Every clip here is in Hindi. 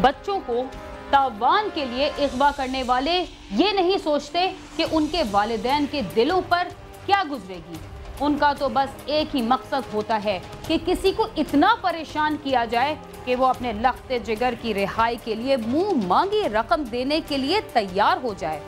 बच्चों को तावान के लिए अगवा करने वाले ये नहीं सोचते कि उनके वालिदैन के दिलों पर क्या गुजरेगी। उनका तो बस एक ही मकसद होता है कि किसी को इतना परेशान किया जाए कि वो अपने लख्ते जिगर की रिहाई के लिए मुंह मांगी रकम देने के लिए तैयार हो जाए।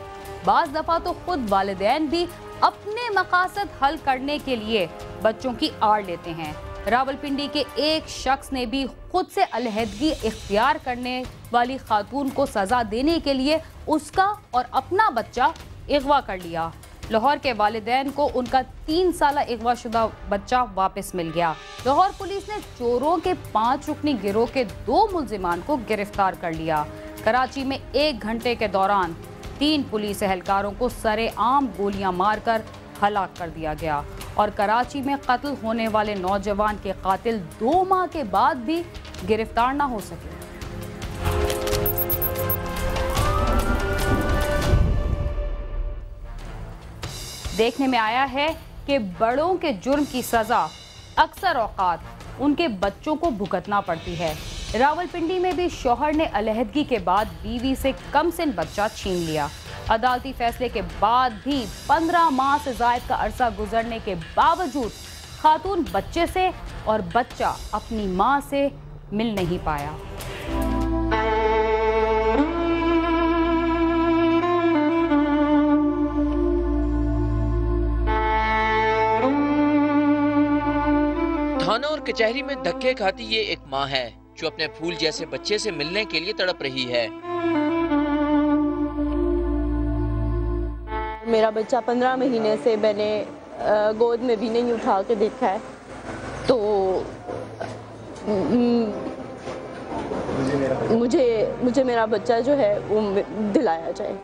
बाज़ दफ़ा तो खुद वालिदैन भी अपने मकासद हल करने के लिए बच्चों की आड़ लेते हैं। रावलपिंडी के एक शख्स ने भी खुद से अलहदगी इख्तियार करने वाली खातून को सजा देने के लिए उसका और अपना बच्चा अगवा कर लिया। लाहौर के वालिदैन को उनका 3 साल अगवाशुदा बच्चा वापस मिल गया। लाहौर पुलिस ने चोरों के 5 रुकनी गिरोह के 2 मुल्जिमान को गिरफ्तार कर लिया। कराची में 1 घंटे के दौरान 3 पुलिस एहलकारों को सरेआम गोलियां मारकर हलाक कर दिया गया और कराची में कत्ल होने वाले नौजवान के कातिल 2 माह के बाद भी गिरफ्तार ना हो सके। देखने में आया है कि बड़ों के जुर्म की सजा अक्सर औकात उनके बच्चों को भुगतना पड़ती है। रावलपिंडी में भी शौहर ने अलहदगी के बाद बीवी से कम सिन बच्चा छीन लिया। अदालती फैसले के बाद भी 15 माह से ज़ायद का अरसा गुजरने के बावजूद खातून बच्चे से और बच्चा अपनी मां से मिल नहीं पाया। थाना और कचहरी में धक्के खाती ये एक माँ है जो अपने फूल जैसे बच्चे से मिलने के लिए तड़प रही है। मेरा बच्चा 15 महीने से मैंने गोद में भी नहीं उठा के देखा है, तो मुझे मेरा बच्चा जो है वो दिलाया जाए।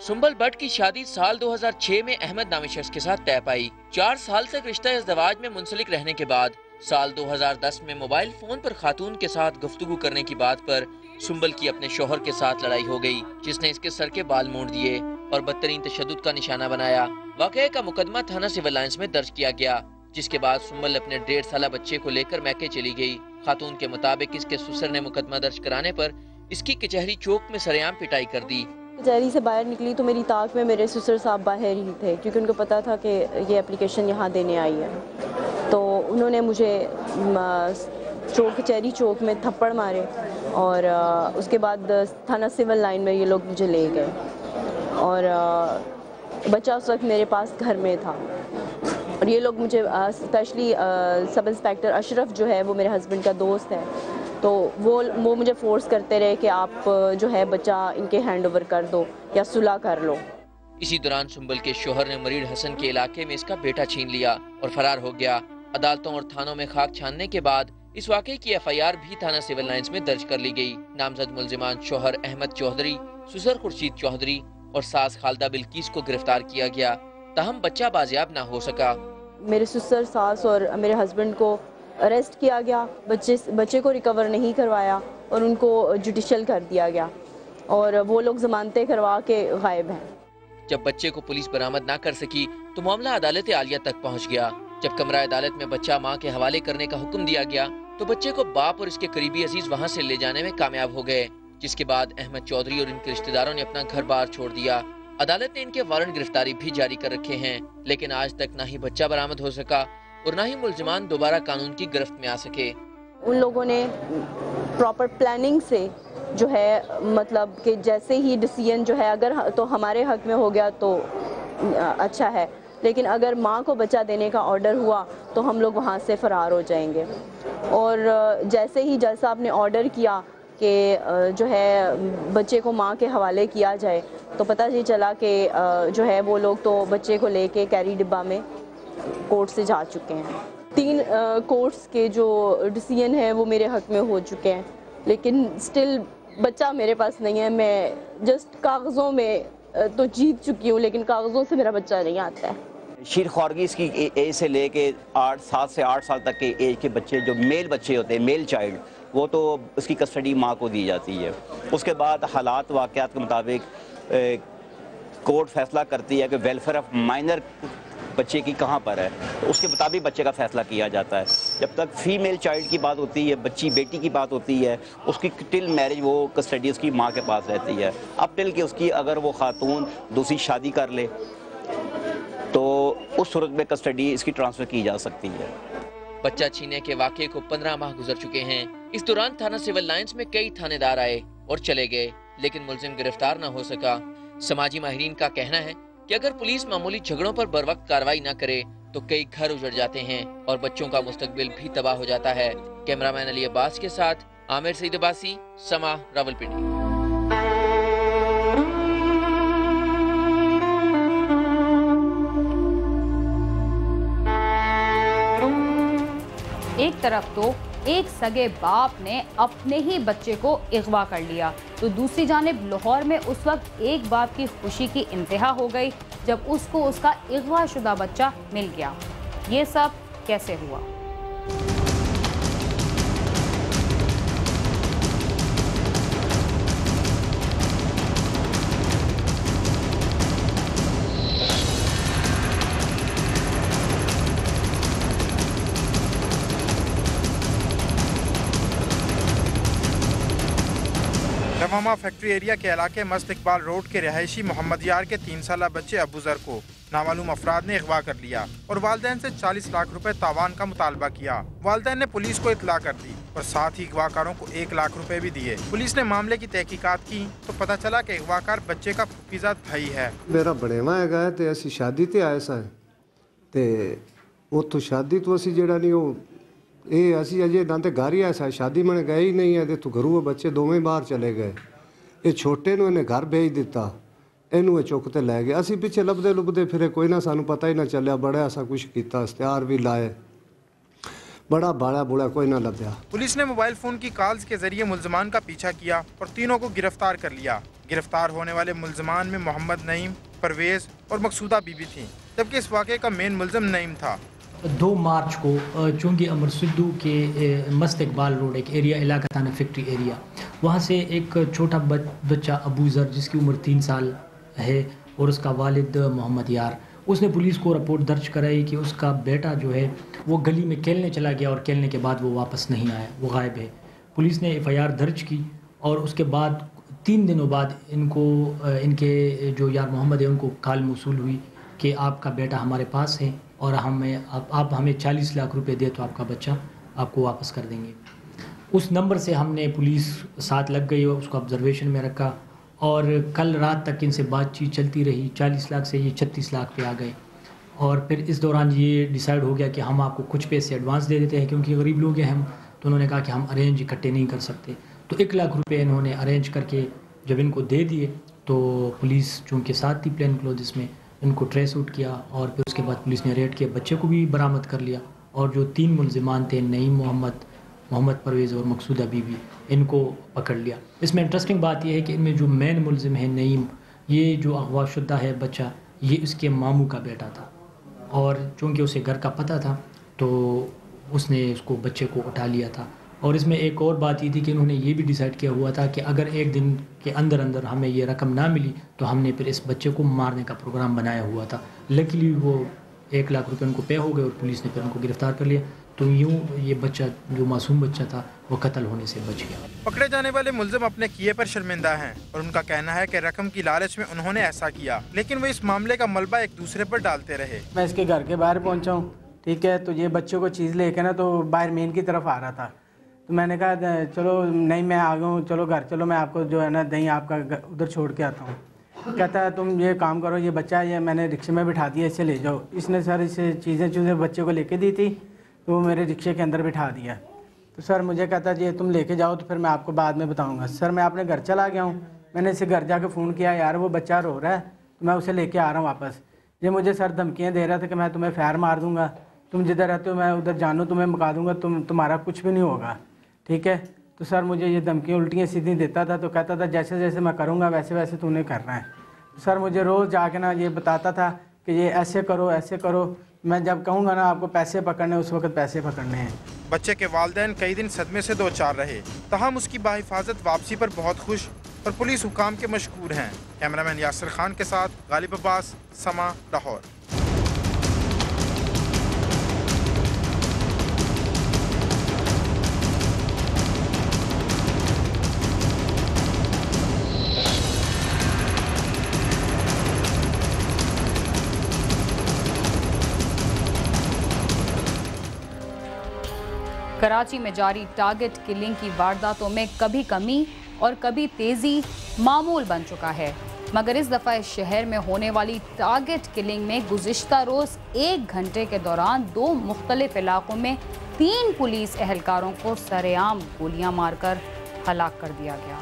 सुंबल भट्ट की शादी साल 2006 में अहमद नामी शख्स के साथ तय पाई। 4 साल तक रिश्ता इज़्दिवाज में मुंसलिक रहने के बाद साल 2010 में मोबाइल फोन पर खातून के साथ गुफ्तगू करने की बात पर सुंबल की अपने शौहर के साथ लड़ाई हो गई, जिसने इसके सर के बाल मोड़ दिए और बदतरीन तशद्दुद का निशाना बनाया। वाक़ये का मुकदमा थाना सिविल लाइंस में दर्ज किया गया, जिसके बाद सुंबल अपने 1.5 साला बच्चे को लेकर मैके चली गई। खातून के मुताबिक इसके ससुर ने मुकदमा दर्ज कराने पर इसकी कचहरी चौक में सरेआम पिटाई कर दी। कचहरी से बाहर निकली तो मेरी ताक में मेरे ससुर साहब बाहर ही थे, क्योंकि उनको पता था कि ये एप्लीकेशन यहाँ देने आई है। तो उन्होंने मुझे कचहरी चौक में थप्पड़ मारे और उसके बाद थाना सिविल लाइन में ये लोग मुझे ले गए और बच्चा उस वक्त मेरे पास घर में था। और ये लोग मुझे स्पेशली सब इंस्पेक्टर अशरफ जो है वो मेरे हस्बैंड का दोस्त है, तो वो मुझे फोर्स करते रहे कि आप जो है बच्चा इनके हैंड ओवर कर दो या सुलह कर लो। इसी दौरान सुंबल के शोहर ने मरीड हसन के इलाके में इसका बेटा छीन लिया और फरार हो गया। अदालतों और थानों में खाक छानने के बाद इस वाक़े की FIR भी थाना सिविल लाइंस में दर्ज कर ली गई। नामजद मुल्जिमान शोहर अहमद चौधरी, ससुर खुर्शीद चौधरी और सास खालदा बिल्किस को गिरफ्तार किया गया, ताहम बच्चा बाजियाब न हो सका। मेरे ससुर, सास और मेरे हस्बैंड को अरेस्ट किया गया, बच्चे को रिकवर नहीं करवाया और उनको जुडिशल कर दिया गया और वो लोग जमानतें करवा के गायब हैं। जब बच्चे को पुलिस बरामद ना कर सकी तो मामला अदालत आलिया तक पहुंच गया। जब कमरा अदालत में बच्चा मां के हवाले करने का हुक्म दिया गया तो बच्चे को बाप और इसके करीबी अजीज वहां से ले जाने में कामयाब हो गए, जिसके बाद अहमद चौधरी और इनके रिश्तेदारों ने अपना घर बार छोड़ दिया। अदालत ने इनके वारंट गिरफ्तारी भी जारी कर रखे हैं, लेकिन आज तक ना ही बच्चा बरामद हो सका और ना ही मुल्जिमान दोबारा कानून की गिरफ्त में आ सके। उन लोगों ने प्रॉपर प्लानिंग से जो है, मतलब कि जैसे ही डिसीजन जो है अगर तो हमारे हक में हो गया तो अच्छा है, लेकिन अगर माँ को बच्चा देने का ऑर्डर हुआ तो हम लोग वहाँ से फ़रार हो जाएंगे। और जैसे ही जज साहब ने ऑर्डर किया कि जो है बच्चे को माँ के हवाले किया जाए, तो पता ही चला कि जो है वो लोग तो बच्चे को लेके कैरी डिब्बा में कोर्ट से जा चुके हैं। 3 कोर्ट्स के जो डिसीजन है वो मेरे हक में हो चुके हैं, लेकिन स्टिल बच्चा मेरे पास नहीं है। मैं जस्ट कागज़ों में तो जीत चुकी हूँ, लेकिन कागज़ों से मेरा बच्चा नहीं आता है। शीर ख्वारगीज़ की एज से लेके 7 से 8 साल तक के एज के बच्चे, जो मेल बच्चे होते हैं, मेल चाइल्ड, वो तो उसकी कस्टडी माँ को दी जाती है। उसके बाद हालात वाक़यात के मुताबिक कोर्ट फैसला करती है कि वेलफेयर ऑफ माइनर बच्चे की कहाँ पर है, तो उसके मुताबिक बच्चे का फैसला किया जाता है। जब तक फीमेल चाइल्ड की बात होती है, बेटी की बात होती है, उसकी टिल मैरिज वो कस्टडी उसकी माँ के पास रहती है। अब टिल के उसकी अगर वो खातून दूसरी शादी कर ले तो उस सूरत में कस्टडी इसकी ट्रांसफ़र की जा सकती है। बच्चा छीनने के वाक़े को 15 माह गुजर चुके हैं। इस दौरान थाना सिविल लाइंस में कई थानेदार आए और चले गए, लेकिन मुलजिम गिरफ्तार न हो सका। समाजी माहिरीन का कहना है कि अगर पुलिस मामूली झगड़ों पर बरवक्त कार्रवाई न करे तो कई घर उजड़ जाते हैं और बच्चों का मुस्तकबिल भी तबाह हो जाता है। कैमरामैन अली अब्बास के साथ आमिर सईद अब्बासी, समा, रावलपिंडी। एक तरफ तो एक सगे बाप ने अपने ही बच्चे को अगवा कर लिया, तो दूसरी जानिब लाहौर में उस वक्त एक बाप की खुशी की इंतहा हो गई जब उसको उसका अगवा शुदा बच्चा मिल गया। ये सब कैसे हुआ? रवामा फैक्ट्री एरिया के इलाके मस्त इकबाल रोड के रहायशी मोहम्मद यार के 3 साला बच्चे अबूजर को नामालूम अफराद ने अगवा कर लिया और वालिदैन से 40 लाख रुपए तावान का मुतालबा किया। वालिदैन ने पुलिस को इतला कर दी और साथ ही अगवाकारों को 1 लाख रुपए भी दिए। पुलिस ने मामले की तहकीकात की तो पता चला कि अगवाकार बच्चे का फुफीजाद भाई है। मेरा बड़ेवा है ते असी शादी ते आए सा ते उतो शादी तो असी जेड़ा नहीं वो ये असी अजे ना तो घर ही आया, शादी मैंने गए ही नहीं है। तो घरों बच्चे दोवें बाहर चले गए। ये छोटे नूं इन्हें घर भेज दिता, इनू चुक ते लै गए। असी पिछे लभदे लुभदे फिरे, कोई ना सानू पता ही ना चलिया। बड़ा ऐसा कुछ किया, इश्तिहार भी लाए, बड़ा बाड़ा बुड़ा, कोई ना लभ्या। पुलिस ने मोबाइल फोन की कॉल्स के जरिए मुल्जमान का पीछा किया और तीनों को गिरफ्तार कर लिया। गिरफ्तार होने वाले मुल्जमान में मोहम्मद नईम, परवेज और मकसूदा बीबी थी, जबकि इस वाक़े का मेन मुल्जिम नईम था। 2 मार्च को चूँकि अमर सिद्धू के मस्त इकबाल रोड एक एरिया इलाका थाना फैक्ट्री एरिया, वहाँ से एक छोटा बच्चा अबूजर जिसकी उम्र 3 साल है और उसका वालिद मोहम्मद यार, उसने पुलिस को रिपोर्ट दर्ज कराई कि उसका बेटा जो है वो गली में खेलने चला गया और खेलने के बाद वो वापस नहीं आया, वो गायब है। पुलिस ने FIR दर्ज की और उसके बाद 3 दिनों बाद इनके जो यार मोहम्मद है उनको कॉल मौसूल हुई कि आपका बेटा हमारे पास है और आप हमें 40 लाख रुपए दे तो आपका बच्चा आपको वापस कर देंगे। उस नंबर से हमने पुलिस साथ लग गई और उसको ऑब्जर्वेशन में रखा और कल रात तक इनसे बातचीत चलती रही। 40 लाख से ये 36 लाख पे आ गए और फिर इस दौरान ये डिसाइड हो गया कि हम आपको कुछ पैसे एडवांस दे देते हैं क्योंकि गरीब लोग हैं हम। तो उन्होंने कहा कि हम अरेंज इकट्ठे नहीं कर सकते, तो 1 लाख रुपये इन्होंने अरेंज करके जब इनको दे दिए तो पुलिस चूँकि साथ थी प्लेन क्लोथ्स में, इनको ट्रेस आउट किया और फिर उसके बाद पुलिस ने रेड किया, बच्चे को भी बरामद कर लिया और जो 3 मुल्जिमान थे नईम मोहम्मद परवेज़ और मकसूदा बीबी, इनको पकड़ लिया। इसमें इंटरेस्टिंग बात यह है कि इनमें जो मेन मुल्जिम है नईम, ये जो अगवाशुदा है बच्चा, ये उसके मामू का बेटा था और चूँकि उसे घर का पता था तो उसने उसको बच्चे को उठा लिया था। और इसमें एक और बात ये थी कि इन्होंने ये भी डिसाइड किया हुआ था कि अगर 1 दिन के अंदर हमें ये रकम ना मिली तो हमने फिर इस बच्चे को मारने का प्रोग्राम बनाया हुआ था। लकीली वो 1 लाख रुपए उनको पे हो गए और पुलिस ने फिर उनको गिरफ्तार कर लिया। तो यूँ ये बच्चा जो मासूम बच्चा था वो कत्ल होने से बच गया। पकड़े जाने वाले मुल्जिम अपने किए पर शर्मिंदा हैं और उनका कहना है कि रकम की लालच में उन्होंने ऐसा किया, लेकिन वो इस मामले का मलबा एक दूसरे पर डालते रहे। मैं इसके घर के बाहर पहुँचा हूँ, ठीक है, तो ये बच्चों को चीज़ लेकर ना तो बाहर मेन की तरफ आ रहा था। तो मैंने कहा चलो नहीं मैं आ गया हूँ, चलो घर चलो, मैं आपको जो है ना दही आपका उधर छोड़ के आता हूँ। कहता है तुम ये काम करो, ये बच्चा ये मैंने रिक्शे में बिठा दिया, इससे ले जाओ। इसने सर इसे चीज़ें बच्चे को लेके दी थी तो वो मेरे रिक्शे के अंदर बिठा दिया। तो सर मुझे कहता ये तुम लेके जाओ तो फिर मैं आपको बाद में बताऊँगा। सर मैं अपने घर चला गया हूँ, मैंने इसे घर जाके फ़ोन किया, यार वो बच्चा रो रहा है तो मैं उसे लेके आ रहा हूँ वापस। ये मुझे सर धमकियाँ दे रहा था कि मैं तुम्हें फायर मार दूँगा, तुम जिधर रहते हो मैं उधर जानू, तुम्हें मुका दूँगा, तुम्हारा कुछ भी नहीं होगा, ठीक है। तो सर मुझे ये धमकियाँ उल्टियाँ सीधी देता था, तो कहता था जैसे जैसे मैं करूँगा वैसे वैसे तूने करना है। तो सर मुझे रोज़ जाके ना ये बताता था कि ये ऐसे करो ऐसे करो, मैं जब कहूँगा ना आपको पैसे पकड़ने उस वक्त पैसे पकड़ने हैं। बच्चे के वालिदैन कई दिन सदमे से 2 चार रहे, तहम उसकी बाहिफाजत वापसी पर बहुत खुश और पुलिस हुकाम के मशकूर हैं। कैमरामैन यासिर खान के साथ गालिब अब्बास, समा, लाहौर। कराची में जारी टारगेट किलिंग की वारदातों में कभी कमी और कभी तेजी मामूल बन चुका है, मगर इस दफ़ा इस शहर में होने वाली टारगेट किलिंग में गुज़िश्ता रोज़ 1 घंटे के दौरान 2 मुख्तलिफ इलाकों में 3 पुलिस एहलकारों को सरेआम गोलियां मारकर हलाक कर दिया गया।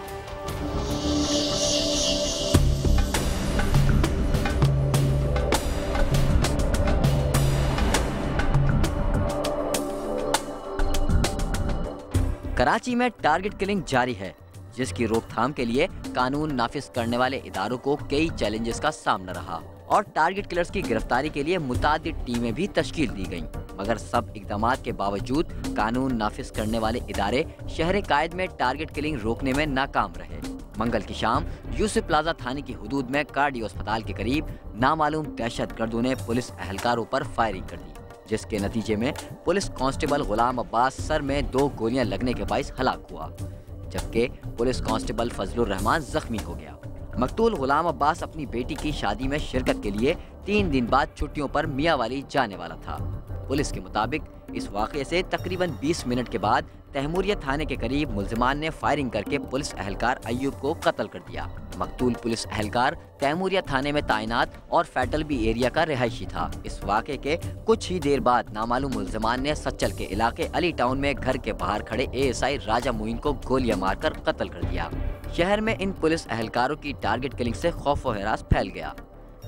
कराची में टारगेट किलिंग जारी है, जिसकी रोकथाम के लिए कानून नाफिज करने वाले इदारों को कई चैलेंजेस का सामना रहा और टारगेट किलर्स की गिरफ्तारी के लिए मुतादिद टीमें भी तश्कील दी गईं। मगर सब इक़दामात के बावजूद कानून नाफिज करने वाले इदारे शहर कायद में टारगेट किलिंग रोकने में नाकाम रहे। मंगल की शाम यूसुफ प्लाजा थाने की हुदूद में कार्डियो अस्पताल के करीब नामालूम दहशतगर्दों ने पुलिस एहलकारों पर फायरिंग कर दी, जिसके नतीजे में पुलिस कांस्टेबल गुलाम अब्बास सर में 2 गोलियां लगने के बाइस हलाक हुआ, जबकि पुलिस कांस्टेबल फजलुर रहमान जख्मी हो गया। मकतूल गुलाम अब्बास अपनी बेटी की शादी में शिरकत के लिए 3 दिन बाद छुट्टियों पर मियांवाली जाने वाला था। पुलिस के मुताबिक इस वाक़े से तकरीबन 20 मिनट के बाद तैमूरिया थाने के करीब मुल्जिमान ने फायरिंग करके पुलिस एहलकार अय्यूब को कत्ल कर दिया। मकतूल पुलिस एहलकार तैमूरिया थाने में तैनात और फैटलबी एरिया का रिहायशी था। इस वाक़े के कुछ ही देर बाद नामालूम मुल्जिमान ने सच्चल के इलाके अली टाउन में घर के बाहर खड़े ASI राजा मुइन को गोलियां मारकर कत्ल कर दिया। शहर में इन पुलिस एहलकारों की टारगेट किलिंग से खौफ व हिरास फैल गया।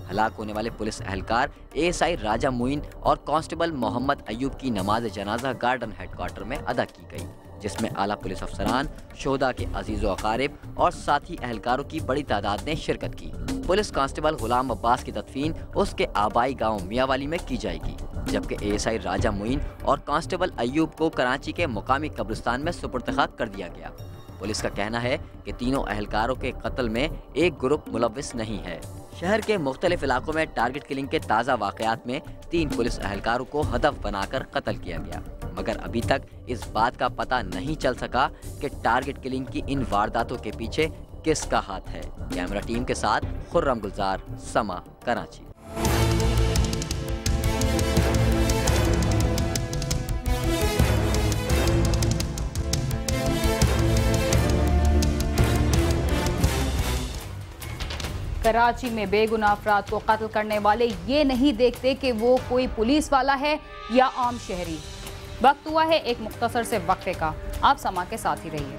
हलाक होने वाले पुलिस एहलकार ASI राजा मुइन और कांस्टेबल मोहम्मद अय्यूब की नमाज जनाजा गार्डन हेडक्वार्टर में अदा की गई, जिसमें आला पुलिस अफसरान, शोहदा के अजीज़ व अकारिब और साथी एहलकारों की बड़ी तादाद ने शिरकत की। पुलिस कांस्टेबल गुलाम अब्बास की तदफीन उसके आबाई गांव मियांवाली में की जाएगी, जबकि ASI राजा मुइन और कांस्टेबल अय्यूब को कराची के मुकामी कब्रिस्तान में सुपुर्द खाक कर दिया गया। पुलिस का कहना है कि तीनों एहलकारों के कत्ल में एक ग्रुप मुलव्विस नहीं है। शहर के मुख्तलिफ इलाकों में टारगेट किलिंग के ताज़ा वाक़यात में 3 पुलिस एहलकारों को हदफ बनाकर कत्ल किया गया, मगर अभी तक इस बात का पता नहीं चल सका कि टारगेट किलिंग की इन वारदातों के पीछे किसका हाथ है। कैमरा टीम के साथ खुर्रम गुलजार, समा, कराची। कराची में बेगुनाह अफराद को कत्ल करने वाले ये नहीं देखते कि वो कोई पुलिस वाला है या आम शहरी। वक्त हुआ है एक मुख्तसर से वक्फे का। आप समा के साथ ही रहिए।